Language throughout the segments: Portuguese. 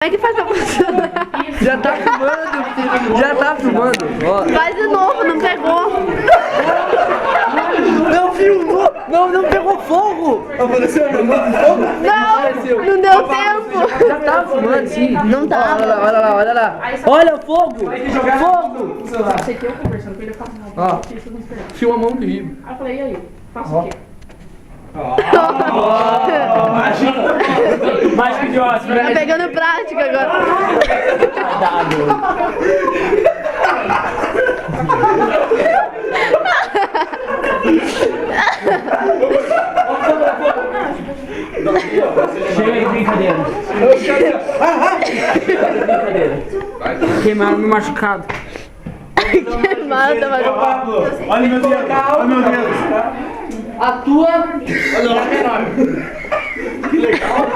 Como é que faz pra funcionar? Já tá filmando, já tá filmando. Ó. Faz de novo, não pegou. Não filmou, não pegou fogo. Apareceu no fogo? Não deu tempo. Já tá filmando, sim. Não tá. Olha lá. Olha o fogo, fogo. Sei que eu conversando com ele, eu falo, não, Ó. porque isso não espera. Filma a mão do Rio. Aí eu falei, e aí? Faço o quê? Mágica de ócio, Tá pegando prática agora. Chega de brincadeira. Queimaram meu machucado. Queimado, vagabundo. Olha meu Deus, olha meu Deus. A tua. Olha menor. Que legal.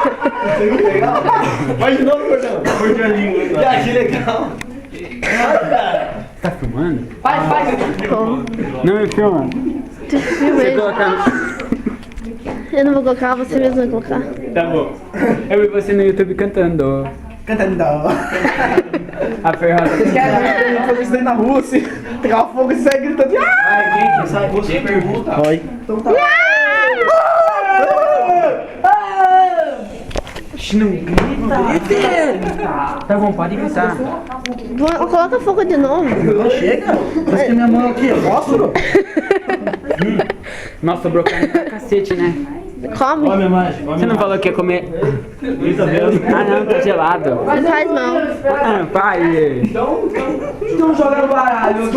Vai de novo, Gordão. Mordeu a língua. Que legal. Tá filmando? Faz. Não me filma. Filmei. Colocar. Eu não vou colocar, você mesmo vai colocar. Tá bom. Eu vi você no YouTube cantando. A ferrada. Quer fazer isso daí na rua, se pegar fogo e sair gritando. Você pergunta. Oi. Então tá. Não grita. Tá bom, pode gritar. Coloca fogo de novo. Não chega? Mas que minha mão aqui é fósforo? Nossa, sobrou carne pra cacete, né? Come. Você não falou que ia comer? Ah não, tá gelado. Não faz mal. Ah, pai. Então joga no baralho.